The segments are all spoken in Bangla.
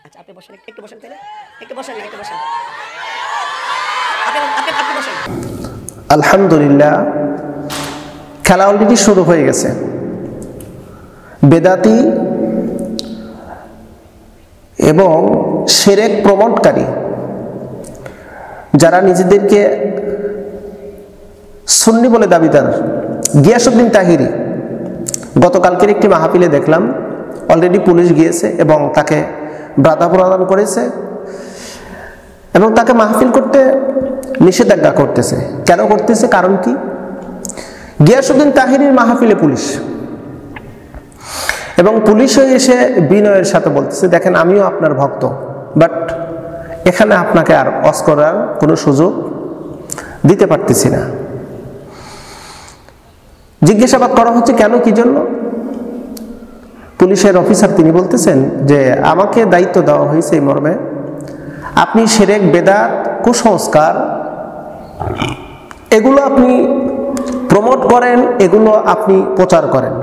আচ্ছা আপনি বসেন, একটু বসেন, তাহলে একটু বসেন, একটু বসেন, আপনি বসেন। আলহামদুলিল্লাহ, খেলা অলরেডি শুরু হয়ে গেছে। বেদাতি এবং শিরক প্রমোটকারী যারা নিজেদেরকে সুন্নি বলে দাবিদার, গিয়াসউদ্দিন তাহিরি, গতকালকের একটি মাহফিলে দেখলাম অলরেডি পুলিশ গিয়েছে এবং তাকে বাধা প্রদান করেছে এবং তাকে মাহফিল করতে নিষেধাজ্ঞা করতেছে। কেন করতেছে, কারণ কি? গিয়াসউদ্দিন তাহিরির মাহফিলে পুলিশ, এবং পুলিশও এসে বিনয়ের সাথে বলতেছে, দেখেন আমিও আপনার ভক্ত, বাট এখানে আপনাকে আর ওয়াজ করার কোনো সুযোগ দিতে পারতেছি না। জিজ্ঞাসাবাদ করা হচ্ছে কেন, কি জন্য? পুলিশের অফিসার তিনি বলতেছেন যে আমাকে দায়িত্ব দেওয়া হয়েছে এই মর্মে, আপনি শিরক, বেদাত, কুসংস্কার এগুলো আপনি প্রমোট করেন, এগুলো আপনি প্রচার করেন,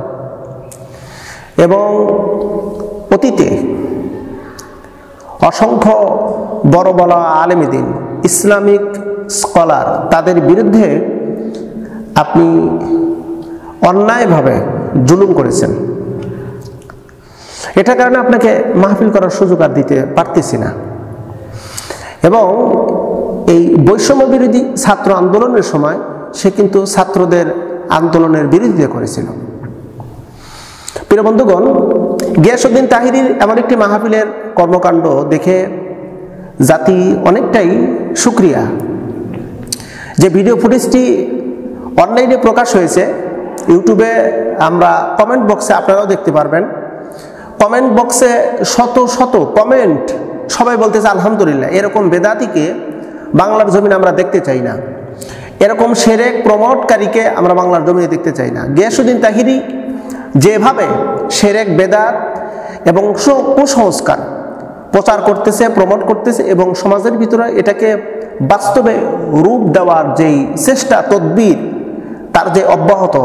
এবং অতীতে অসংখ্য বড় বড় আলেম দ্বীন, ইসলামিক স্কলার, তাদের বিরুদ্ধে আপনি অন্যায়ভাবে জুলুম করেছেন। এটার কারণে আপনাকে মাহফিল করার সুযোগ আর দিতে পারতেছি না। এবং এই বৈষম্য বিরোধী ছাত্র আন্দোলনের সময় সে কিন্তু ছাত্রদের আন্দোলনের বিরোধিতা করেছিল। প্রিয় বন্ধুগণ, গিয়াসউদ্দিন তাহিরির এমন একটি মাহফিলের কর্মকাণ্ড দেখে জাতি অনেকটাই শুকরিয়া। যে ভিডিও ফুটেজটি অনলাইনে প্রকাশ হয়েছে, ইউটিউবে আমরা কমেন্ট বক্সে আপনারাও দেখতে পারবেন, কমেন্ট বক্সে শত শত কমেন্ট, সবাই বলতেছে আলহামদুলিল্লাহ, এরকম বেদাতিকে বাংলার জমিনে আমরা দেখতে চাই না, এরকম শিরক প্রমোটকারীকে আমরা বাংলার জমিনে দেখতে চাই না। গিয়াসউদ্দিন তাহিরি যেভাবে শিরক, বেদাত এবং কুসংস্কার প্রচার করতেছে, প্রমোট করতেছে এবং সমাজের ভিতরে এটাকে বাস্তবে রূপ দেওয়ার যেই চেষ্টা, তদবির, তার যে অব্যাহত,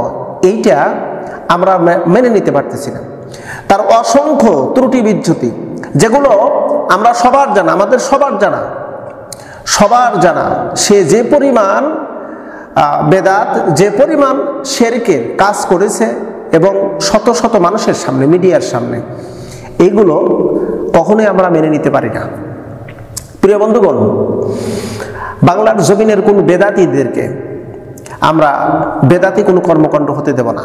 এইটা আমরা মেনে নিতে পারতেছি না। তার অসংখ্য ত্রুটি বিচ্যুতি, যেগুলো আমরা সবার জানা, আমাদের সবার জানা, সে যে পরিমাণ বেদাত, যে পরিমাণ শিরকের কাজ করেছে এবং শত শত মানুষের সামনে, মিডিয়ার সামনে, এইগুলো কখনোই আমরা মেনে নিতে পারি না। প্রিয় বন্ধুগণ, বাংলার জমিনের কোন বেদাতিদেরকে আমরা বেদাতি কোনো কর্মকাণ্ড হতে দেব না,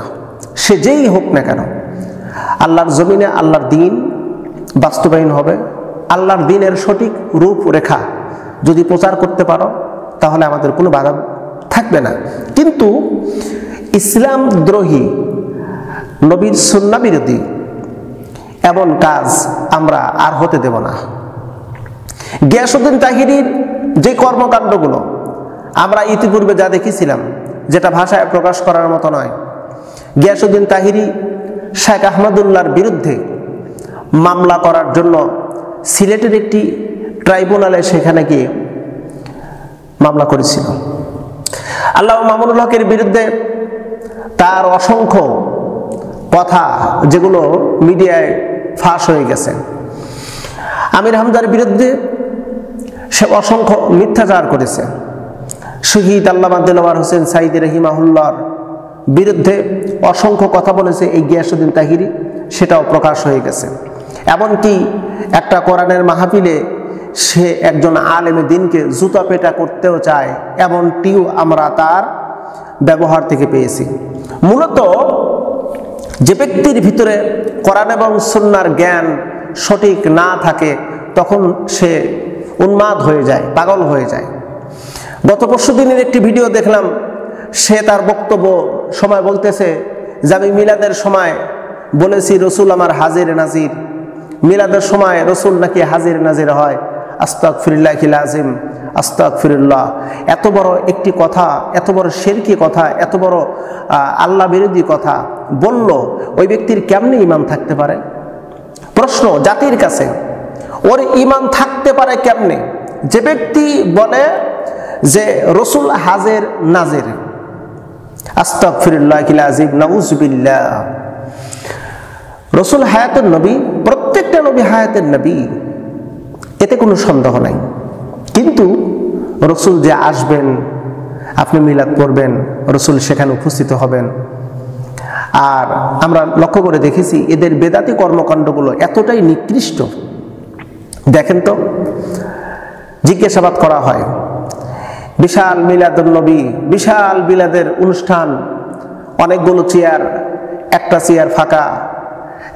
সে যেই হোক না কেন। আল্লাহর জমিনে আল্লাহর দ্বীন বাস্তবায়ন হবে। আল্লাহর দ্বীনের সঠিক রূপরেখা যদি প্রচার করতে পারো, তাহলে আমাদের কোনো বাধা থাকবে না। কিন্তু ইসলাম দ্রোহী, নবীর সুন্নাহ বিরোধী এমন কাজ আমরা আর হতে দেব না। গিয়াসউদ্দিন তাহিরির যে কর্মকাণ্ডগুলো আমরা ইতিপূর্বে যা দেখেছিলাম, যেটা ভাষায় প্রকাশ করার মতো নয়। গিয়াসউদ্দিন তাহিরি শেখ আহমদুল্লাহর বিরুদ্ধে মামলা করার জন্য সিলেটের একটি ট্রাইব্যুনালে সেখানে গিয়ে মামলা করেছিল। আল্লামা মামুনুল হকের বিরুদ্ধে তার অসংখ্য কথা, যেগুলো মিডিয়ায় ফাঁস হয়ে গেছে। আমির হামজার বিরুদ্ধে সে অসংখ্য মিথ্যাচার করেছে। শহীদ আল্লামা দেলোয়ার হোসেন সাঈদী রাহিমাহুল্লাহর বিরুদ্ধে অসংখ্য কথা বলেছে এই গিয়াসউদ্দিন তাহিরি, সেটাও প্রকাশ হয়ে গেছে। এমনকি একটা কোরআনের মাহফিলে সে একজন আলেমে দ্বীনকে জুতা পেটা করতেও চায়, এমনটিও আমরা তার ব্যবহার থেকে পেয়েছি। মূলত যে ব্যক্তির ভিতরে কোরআন এবং সুন্নাহর জ্ঞান সঠিক না থাকে, তখন সে উন্মাদ হয়ে যায়, পাগল হয়ে যায়। গত পরশুদিনের একটি ভিডিও দেখলাম, সে তার বক্তব্য সময় বলতেছে যে আমি মিলাদের সময় বলেছি রসুল আমার হাজির নাজির, মিলাদের সময় রসুল নাকি হাজির নাজির হয়। আস্তাগফিরুল্লাহিল আযীম, আস্তাগফিরুল্লাহ। এত বড় একটি কথা, এত বড় শিরকি কথা, এত বড় আল্লাহ বিরোধী কথা বলল, ওই ব্যক্তির কেমনে ঈমান থাকতে পারে? প্রশ্ন জাতির কাছে, ওর ঈমান থাকতে পারে কেমনে? যে ব্যক্তি বলে যে রসুল হাজির নাজির, আস্তাগফিরুল্লাহিল আযীম, নাউযুবিল্লাহ। রসুল হায়াতুন নবী প্রত্যেকটা নবী হায়াতের নবী, এতে কোনো সন্দেহ নাই। কিন্তু রসুল যে আসবেন, আপনি মিলাদ পড়বেন, রসুল সেখানে উপস্থিত হবেন। আর আমরা লক্ষ্য করে দেখেছি এদের বেদাতি কর্মকাণ্ডগুলো এতটাই নিকৃষ্ট। দেখেন তো, জিজ্ঞাসাবাদ করা হয়, বিশাল মিলাদুন নবী, বিশাল মিলাদের অনুষ্ঠান, অনেকগুলো চেয়ার, একটা চেয়ার ফাঁকা।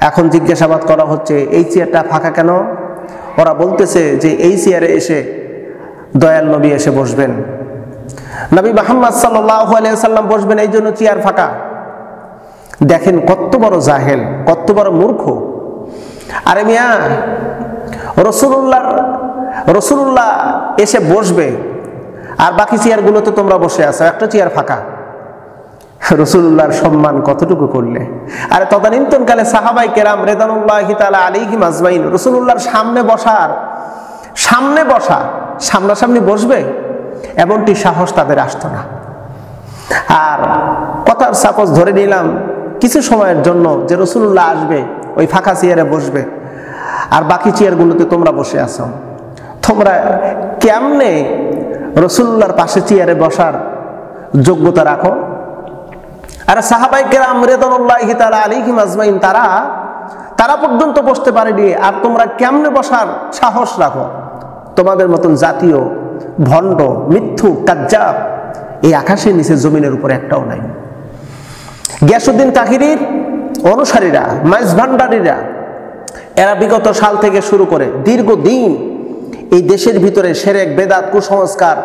এখন জিজ্ঞাসাবাদ করা হচ্ছে এই চেয়ারটা ফাঁকা কেন? ওরা বলতেছে যে এই চেয়ারে এসে দয়াল নবী এসে বসবেন, নবী মুহাম্মদ সাল্লাল্লাহু আলাইহি ওয়াসাল্লাম বসবেন, এই জন্য চেয়ার ফাঁকা। দেখেন কত বড় জাহেল, কত বড় মূর্খ। আরে মিয়া, রসুল্লাহ এসে বসবে আর বাকি চেয়ারগুলোতে তোমরা বসে আছো, একটা চেয়ার ফাঁকা। রসুল্লাহর সম্মান কতটুকু করলে! আরে তদানীন্তনকালে সাহাবায়ে কেরাম রিদওয়ানুল্লাহি তাআলা আলাইহিম আজমাইন রসুল্লাহর সামনে বসা, সামনাসামনি বসবে এমনটি সাহস তাদের আসতো না। আর কথার সাপোজ ধরে নিলাম কিছু সময়ের জন্য যে রসুল্লাহ আসবে, ওই ফাঁকা চেয়ারে বসবে আর বাকি চেয়ারগুলোতে তোমরা বসে আছো। তোমরা কেমনে রসুল্লাহর পাশে চেয়ারে বসার যোগ্যতা রাখো? আর সাহাবায়ে কেরাম রিদওয়ানুল্লাহি তাআলা আলাইহিম আজমাইন তারা পর্যন্ত বসতে পারেনি, আর তোমরা কেমনে বসার সাহস রাখো? তোমাদের মতন জাতীয় ভণ্ড, মিথ্যু, কাজ্জাব এই আকাশের নিচে জমিনের উপরে একটাও নাই। গিয়াসউদ্দিন তাহিরির অনুসারীরা, মাইজ ভান্ডারীরা, এরা বিগত সাল থেকে শুরু করে দীর্ঘদিন এই দেশের ভিতরে শিরক, বেদাত, কুসংস্কার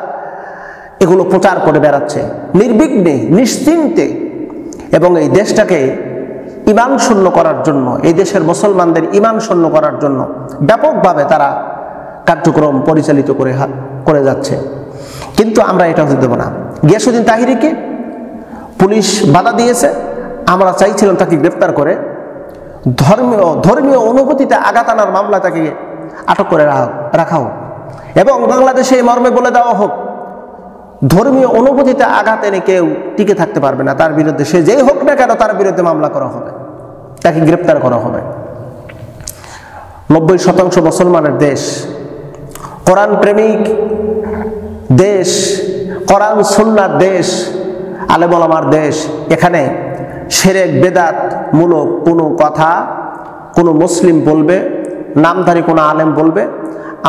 এগুলো প্রচার করে বেড়াচ্ছে নির্বিঘ্নে, নিশ্চিন্তে। এবং এই দেশটাকে ঈমান শূন্য করার জন্য, এই দেশের মুসলমানদের ঈমান শূন্য করার জন্য ব্যাপকভাবে তারা কার্যক্রম পরিচালিত করে যাচ্ছে। কিন্তু আমরা এটা হতে দেব না। গিয়াসউদ্দিন তাহিরিকে পুলিশ বাধা দিয়েছে, আমরা চাইছিলাম তাকে গ্রেফতার করে ধর্মীয় অনুভূতিতে আঘাত আনার মামলা তাকে আটক করে রাখা হোক, এবং বাংলাদেশে এই মর্মে বলে দেওয়া হোক ধর্মীয় অনুভূতিতে আঘাত এনে কেউ টিকে থাকতে পারবে না, তার বিরুদ্ধে সে যেই হোক না কেন তার বিরুদ্ধে মামলা করা হবে, তাকে গ্রেফতার করা হবে। 90% মুসলমানের দেশ, কোরআন প্রেমিক দেশ, কোরআন সুন্নাহর দেশ, আলেম ওলামার দেশ। এখানে শিরক বেদাত মূলক কোনো কথা কোনো মুসলিম বলবে, নামধারী কোনো আলেম বলবে,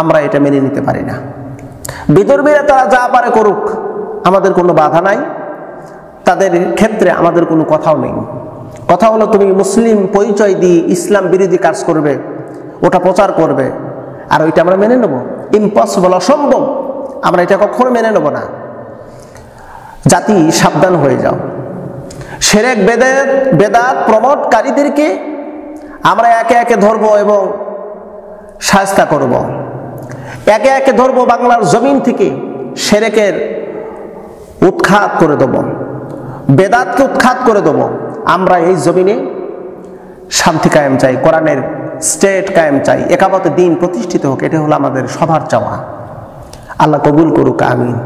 আমরা এটা মেনে নিতে পারি না। বিধর্মীরা তারা যা পারে করুক, আমাদের কোনো বাধা নাই, তাদের ক্ষেত্রে আমাদের কোনো কথাও নেই। কথা হলো তুমি মুসলিম পরিচয় দিয়ে ইসলাম বিরোধী কাজ করবে, ওটা প্রচার করবে, আর ওইটা আমরা মেনে নেব? ইম্পসিবল, অসম্ভব। আমরা এটা কখনো মেনে নেব না। জাতি সাবধান হয়ে যাও। শিরক বেদাত প্রমোটকারীদেরকে আমরা একে একে ধরবো এবং শায়েস্তা করব। একে একে ধরবো, বাংলার জমিন থেকে শিরকের উৎখাত করে দেব, বেদাতকে উৎখাত করে দেব। আমরা এই জমিনে শান্তি কায়েম চাই, কোরআনের স্টেট কায়েম চাই, একামতে দ্বীন প্রতিষ্ঠিত হোক, এটা হলো আমাদের সবার চাওয়া। আল্লাহ কবুল করুক, আমিন।